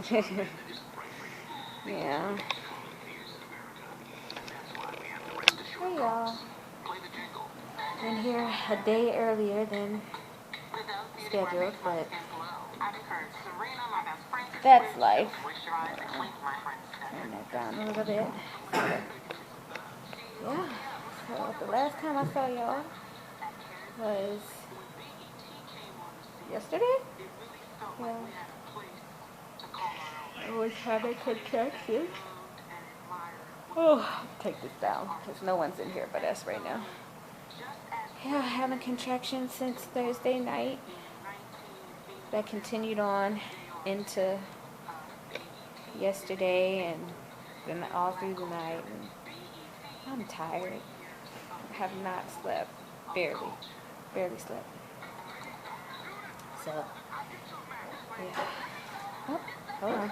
Yeah. Hey y'all. Been here a day earlier than scheduled, but that's life. Turn that down a little bit. Yeah. So the last time I saw y'all was yesterday. Yeah. I was having contractions. Oh, take this down because no one's in here but us right now. Yeah, having contractions since Thursday night. That continued on into yesterday and then all through the night. And I'm tired. I have not slept. Barely slept. So, yeah. Oh, hold on.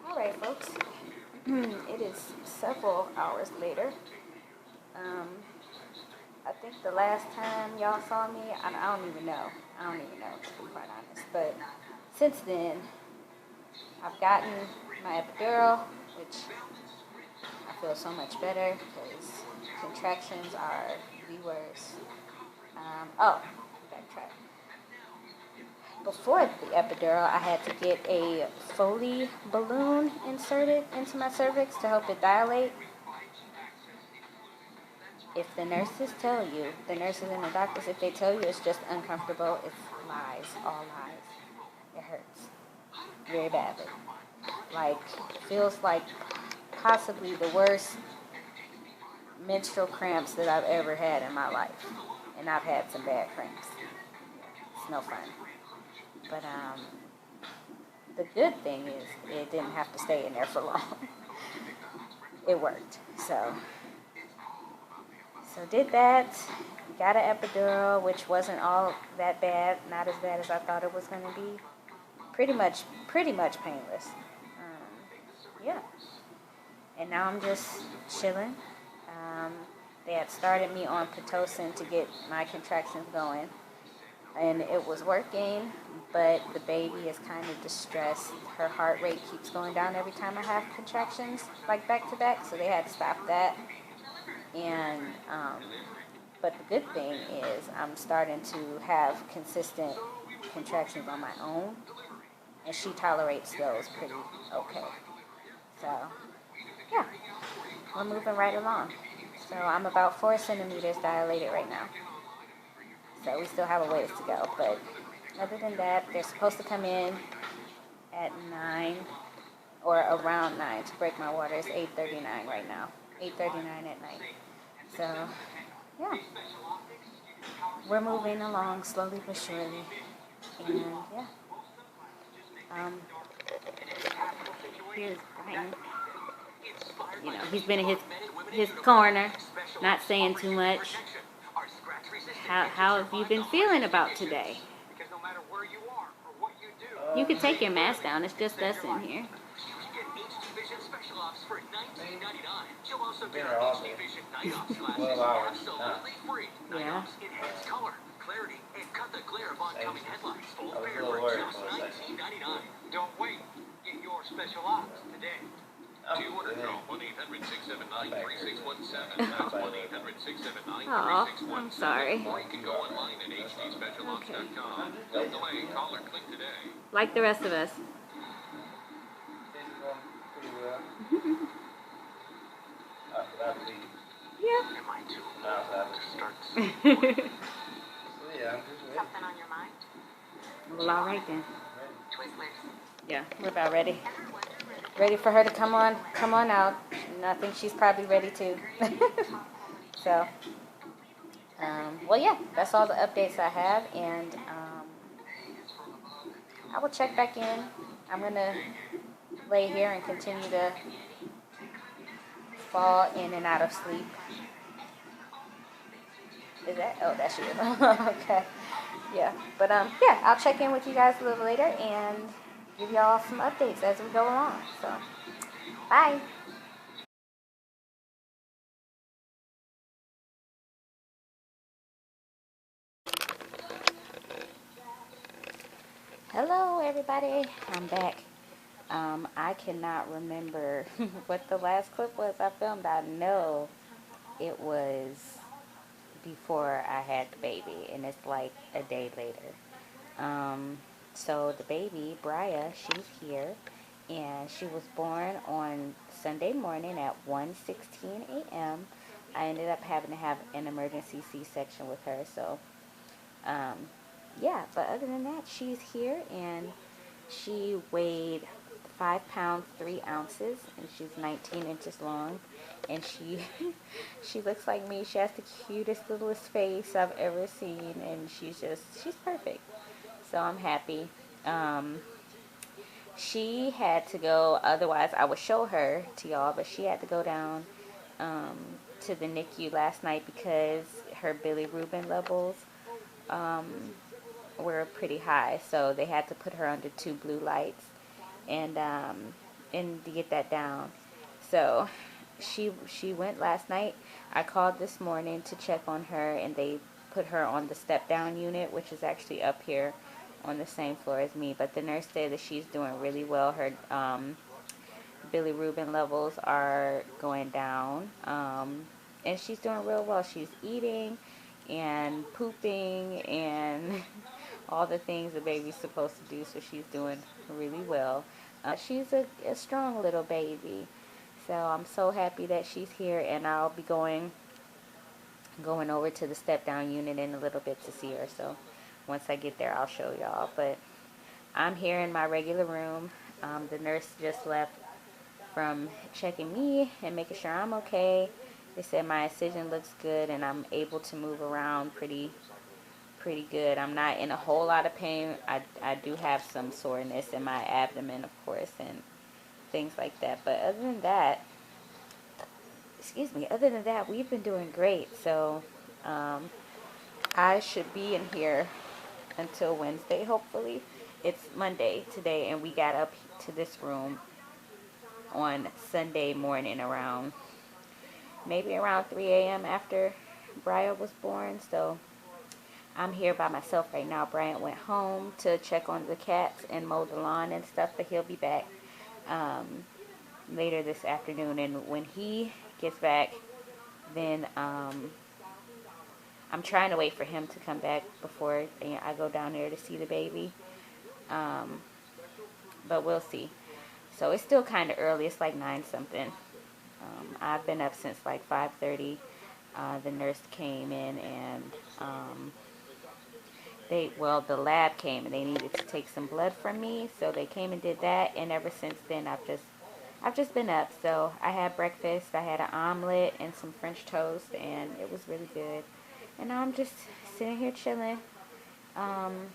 Alright, folks. It is several hours later. I think the last time y'all saw me, I don't even know. I don't even know, to be quite honest. But since then, I've gotten my epidural, which I feel so much better because contractions are the worst. Backtrack. Before the epidural, I had to get a Foley balloon inserted into my cervix to help it dilate. If the nurses tell you, the nurses and the doctors, if they tell you it's just uncomfortable, it's lies, all lies. It hurts very badly. Like, feels like possibly the worst menstrual cramps that I've ever had in my life. And I've had some bad cramps. It's no fun. But the good thing is it didn't have to stay in there for long. It worked. So did that. Got an epidural, which wasn't all that bad. Not as bad as I thought it was going to be. Pretty much painless. Yeah. And now I'm just chilling. They had started me on Pitocin to get my contractions going. And it was working, but the baby is kind of distressed. Her heart rate keeps going down every time I have contractions, like back to back, so they had to stop that. And, but the good thing is I'm starting to have consistent contractions on my own, and she tolerates those pretty okay. So, yeah, we're moving right along. So I'm about 4 centimeters dilated right now. So we still have a ways to go, but other than that, they're supposed to come in at 9 or around 9 to break my water. It's 8:39 right now, 8:39 at night. So, yeah, we're moving along slowly but surely, and yeah. Here's Bryah. You know, he's been in his corner, not saying too much. How have you been feeling about today? You can take your mask down. It's just us in here. Yeah. Don't wait. Get your special ops today. To order, call 1-800-679-3617. That's 1-800-679-3617. I'm sorry. Or you can go online at hdspecialops.com. Don't delay. Call or click today. Like the rest of us. Yeah. Mine too. Something on your mind? Well, all right then. Twizzlers. Yeah, we're about ready. Ready for her to come on out. And I think she's probably ready too. So, well, yeah, that's all the updates I have, and I will check back in. I'm gonna lay here and continue to fall in and out of sleep. Is that? Oh, that's you. Okay. Yeah, but yeah, I'll check in with you guys a little later and give y'all some updates as we go along. So, bye. Hello, everybody. I'm back. I cannot remember what the last clip was I filmed. I know it was before I had the baby, and it's like a day later. Um, so the baby, Bryah, she's here, and she was born on Sunday morning at 1:16 a.m. I ended up having to have an emergency C-section with her, so um, yeah. But other than that, she's here, and she weighed 5 pounds 3 ounces, and she's 19 inches long, and she she looks like me. She has the cutest littlest face I've ever seen, and she's perfect. So I'm happy. Um, she had to go, otherwise I would show her to y'all, but she had to go down um, to the NICU last night because her bilirubin levels um, were pretty high. So they had to put her under 2 blue lights and to get that down. So she went last night. I called this morning to check on her, and they put her on the step down unit, which is actually up here on the same floor as me. But the nurse said that she's doing really well. Her bilirubin levels are going down, and she's doing real well. She's eating and pooping and all the things a baby's supposed to do, so she's doing really well. She's a strong little baby, so I'm so happy that she's here, and I'll be going over to the step down unit in a little bit to see her. So once I get there, I'll show y'all. But I'm here in my regular room. The nurse just left from checking me and making sure I'm okay. They said my incision looks good, and I'm able to move around pretty good. I'm not in a whole lot of pain. I do have some soreness in my abdomen, of course, and things like that. But other than that, we've been doing great. So um, I should be in here until Wednesday, hopefully. It's Monday today, and we got up to this room on Sunday morning maybe around 3 a.m. after Bryah was born. So I'm here by myself right now. Bryant went home to check on the cats and mow the lawn and stuff, but he'll be back later this afternoon. And when he gets back, then I'm trying to wait for him to come back before I go down there to see the baby. But we'll see. So it's still kind of early. It's like 9 something. I've been up since like 5:30. The nurse came in, and the lab came, and they needed to take some blood from me, so they came and did that. And ever since then, I've just been up. So I had breakfast. I had an omelet and some French toast, and it was really good. And now I'm just sitting here chilling, um,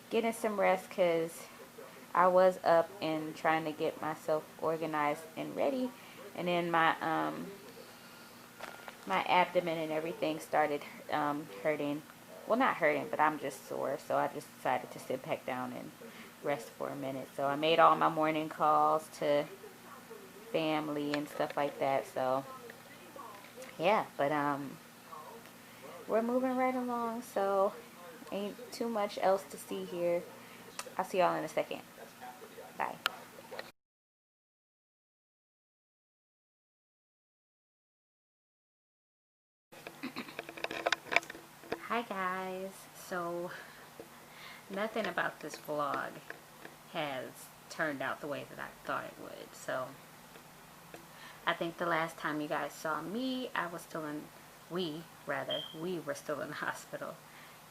getting some rest, because I was up and trying to get myself organized and ready, and then my abdomen and everything started hurting. Well, not hurting, but I'm just sore. So I just decided to sit back down and rest for a minute. So I made all my morning calls to family and stuff like that. So yeah, but we're moving right along. So ain't too much else to see here. I'll see y'all in a second. Bye. Hi guys. So nothing about this vlog has turned out the way that I thought it would. So I think the last time you guys saw me, we were still in the hospital.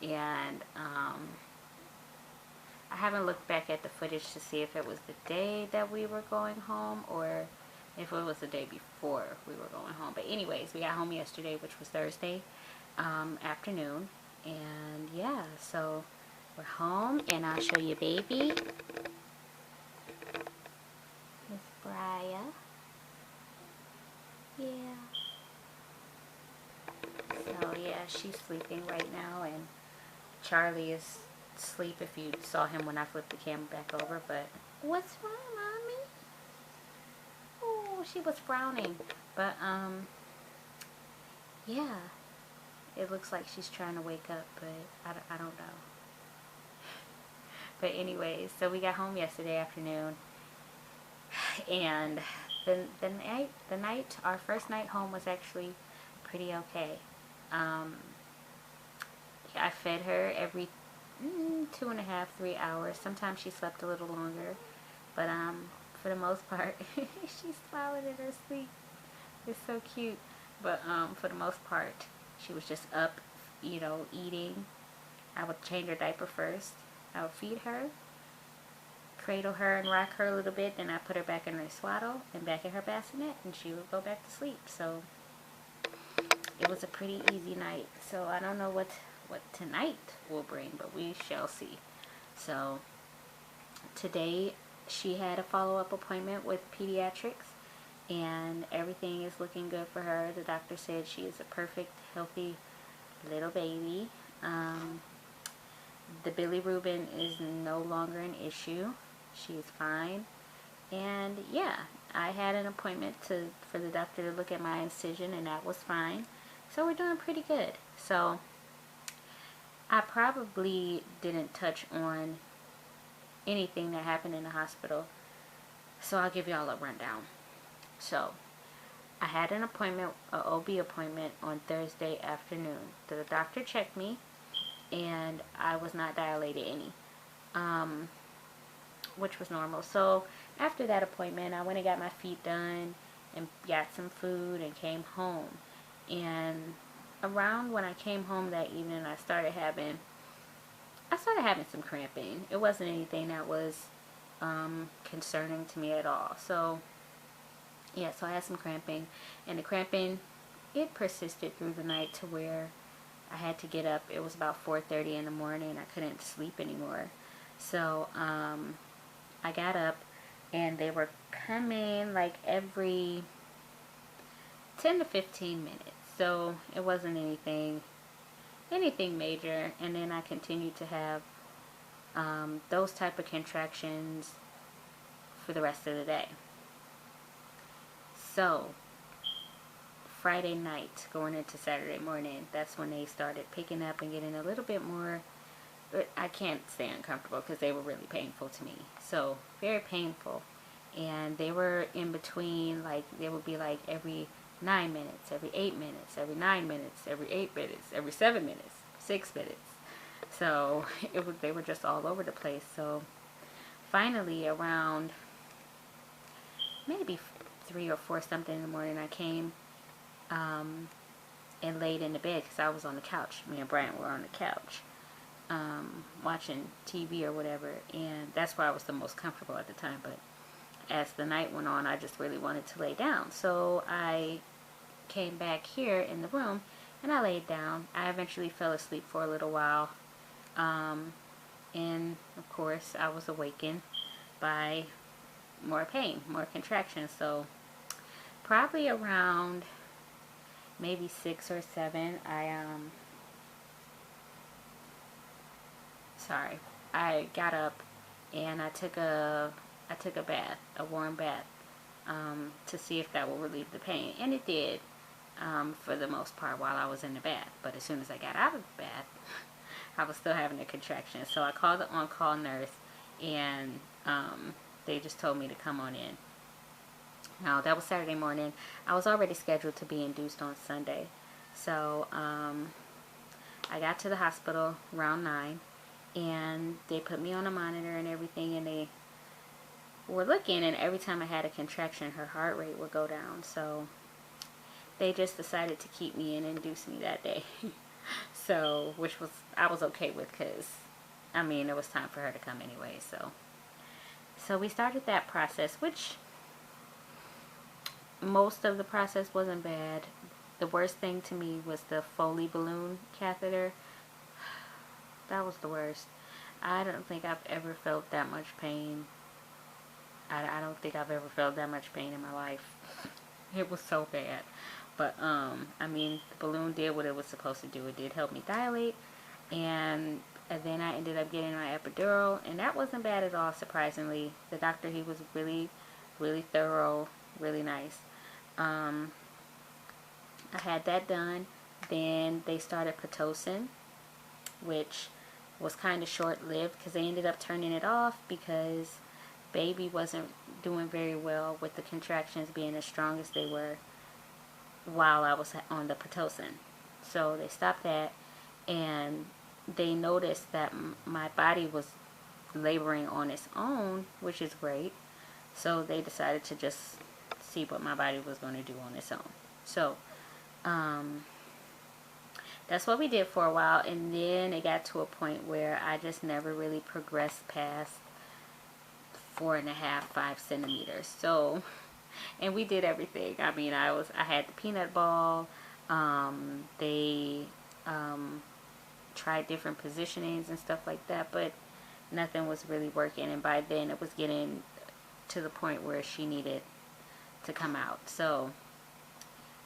And I haven't looked back at the footage to see if it was the day that we were going home or if it was the day before we were going home. But anyways, we got home yesterday, which was Thursday afternoon. And yeah, so we're home, and I'll show you baby. Miss Bryah. Yeah. So yeah, she's sleeping right now, and Charlie is asleep if you saw him when I flipped the camera back over. But what's wrong, mommy? Oh, she was frowning. But yeah, it looks like she's trying to wake up, but I don't know. But anyways, so we got home yesterday afternoon, and our first night home was actually pretty okay. Um, I fed her every 2.5, 3 hours. Sometimes she slept a little longer, but for the most part, she's smiling in her sleep. It's so cute. But for the most part, she was just up, eating. I would change her diaper first. I would feed her, cradle her and rock her a little bit, then I put her back in her swaddle and back in her bassinet, and she would go back to sleep. So it was a pretty easy night. So I don't know what tonight will bring, but we shall see. So today she had a follow-up appointment with pediatrics, and everything is looking good for her. The doctor said she is a perfect, healthy little baby. The bilirubin is no longer an issue. She's fine. And yeah, I had an appointment for the doctor to look at my incision, and that was fine. So we're doing pretty good. So I probably didn't touch on anything that happened in the hospital, so I'll give y'all a rundown. So I had an appointment, an OB appointment on Thursday afternoon. The doctor checked me, and I was not dilated any, which was normal. So after that appointment, I went and got my feet done and got some food and came home. And around when I came home that evening, I started having some cramping. It wasn't anything that was concerning to me at all. So yeah, so I had some cramping, and the cramping, it persisted through the night to where I had to get up. It was about 4:30 in the morning. I couldn't sleep anymore. So I got up, and they were coming like every 10 to 15 minutes. So it wasn't anything major. And then I continued to have those type of contractions for the rest of the day. So Friday night going into Saturday morning, that's when they started picking up and getting a little bit more. I can't say uncomfortable because they were really painful to me. So very painful. And they were in between, like they would be like every 9 minutes, every 8 minutes, every 9 minutes, every 8 minutes, every 7 minutes, 6 minutes. So they were just all over the place. So finally around maybe 3 or 4 something in the morning, I came and laid in the bed because I was on the couch. Me and Bryant were on the couch watching TV or whatever, and that's where I was the most comfortable at the time. But as the night went on, I just really wanted to lay down. So I came back here in the room and I laid down. I eventually fell asleep for a little while. And of course I was awakened by more pain, more contractions. So probably around maybe 6 or 7, I got up and I took a bath, a warm bath, to see if that will relieve the pain. And it did, for the most part while I was in the bath. But as soon as I got out of the bath, I was still having a contraction. So I called the on-call nurse, and they just told me to come on in. Now, that was Saturday morning. I was already scheduled to be induced on Sunday. So I got to the hospital around 9, and they put me on a monitor and everything, and they were looking, and every time I had a contraction, her heart rate would go down. So they just decided to keep me and induce me that day. So, I was okay with, because I mean, it was time for her to come anyway. So we started that process, which most of the process wasn't bad. The worst thing to me was the Foley balloon catheter. That was the worst. I don't think I've ever felt that much pain. I don't think I've ever felt that much pain in my life. It was so bad. But, I mean, the balloon did what it was supposed to do. It did help me dilate. And then I ended up getting my epidural. And that wasn't bad at all, surprisingly. The doctor, he was really, really thorough, really nice. I had that done. Then they started Pitocin, which was kind of short-lived because they ended up turning it off because baby wasn't doing very well with the contractions being as strong as they were while I was on the Pitocin. So they stopped that, and they noticed that my body was laboring on its own, which is great. So they decided to just see what my body was going to do on its own. So that's what we did for a while, and then it got to a point where I just never really progressed past 4.5, 5 centimeters. So, and we did everything. I mean, I had the peanut ball. They tried different positionings and stuff like that, but nothing was really working. And by then, it was getting to the point where she needed to come out. So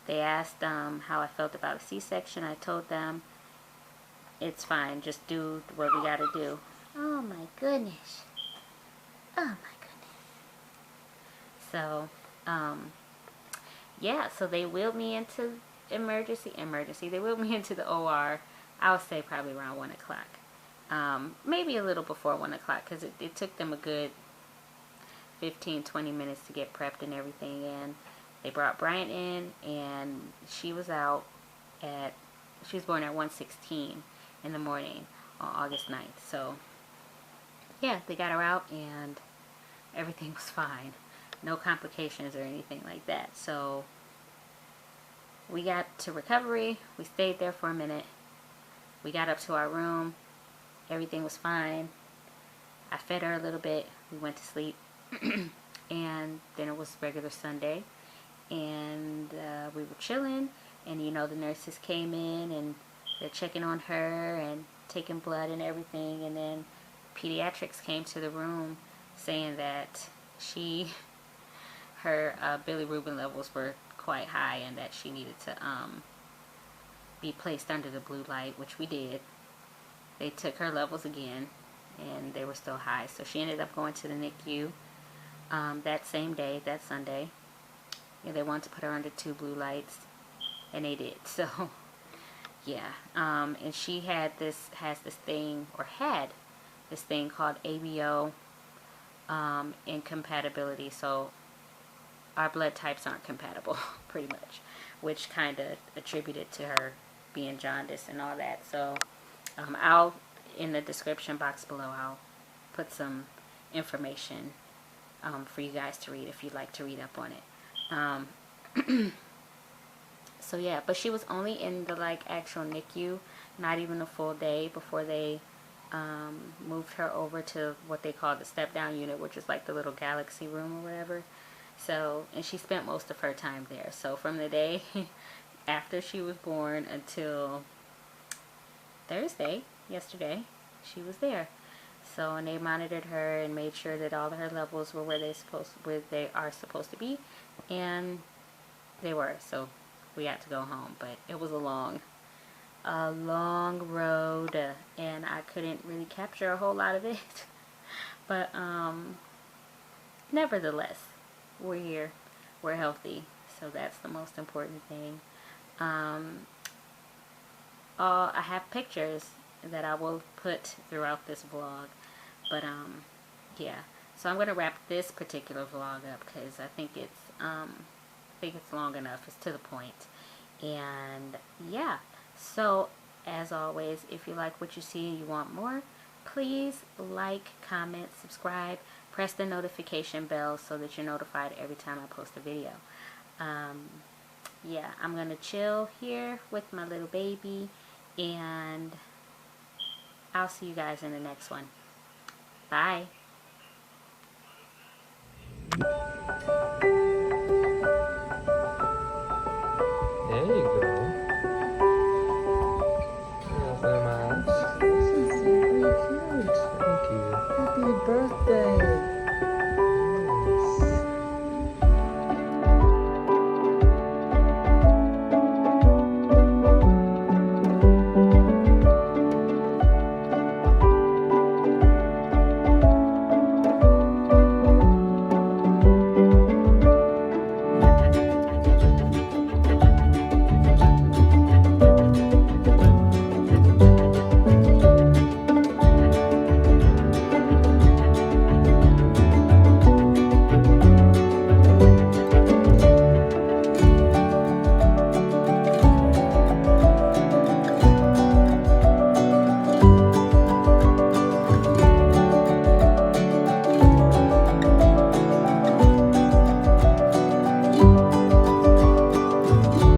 they asked how I felt about a C-section. I told them it's fine, just do what we gotta do. Oh my goodness. Oh my goodness. So yeah, so they wheeled me into emergency. They wheeled me into the OR. I would say probably around 1 o'clock. Maybe a little before 1 o'clock, because it took them a good 15-20 minutes to get prepped and everything. And they brought Bryah in, and she was out at, she was born at 1:16 in the morning on August 9th. So yeah, they got her out and everything was fine. No complications or anything like that. So we got to recovery. We stayed there for a minute. We got up to our room. Everything was fine. I fed her a little bit. We went to sleep. And then it was regular Sunday. And we were chilling. And you know, the nurses came in and they're checking on her and taking blood and everything. And then pediatrics came to the room saying that her bilirubin levels were quite high and that she needed to be placed under the blue light, which we did. They took her levels again and they were still high, so she ended up going to the NICU that same day, that Sunday. Yeah, they wanted to put her under 2 blue lights, and they did. So yeah, and she had this thing called ABO incompatibility. So our blood types aren't compatible, pretty much, which kind of attributed to her being jaundiced and all that. So I'll, in the description box below, I'll put some information for you guys to read if you'd like to read up on it. So yeah, but she was only in the actual NICU, not even a full day before they moved her over to what they call the step down unit, which is like the little galaxy room or whatever. So, and she spent most of her time there. So from the day after she was born until Thursday, yesterday, she was there. So, and they monitored her and made sure that all of her levels were where they are supposed to be, and they were. So we had to go home, but it was a long road, and I couldn't really capture a whole lot of it. But nevertheless, we're here, we're healthy, so that's the most important thing. I have pictures that I will put throughout this vlog, but yeah, so I'm gonna wrap this particular vlog up because I think it's long enough. It's to the point. And yeah, so as always, if you like what you see and you want more, please like, comment, subscribe, press the notification bell so that you're notified every time I post a video. Yeah, I'm gonna chill here with my little baby, and I'll see you guys in the next one. Bye. There you go.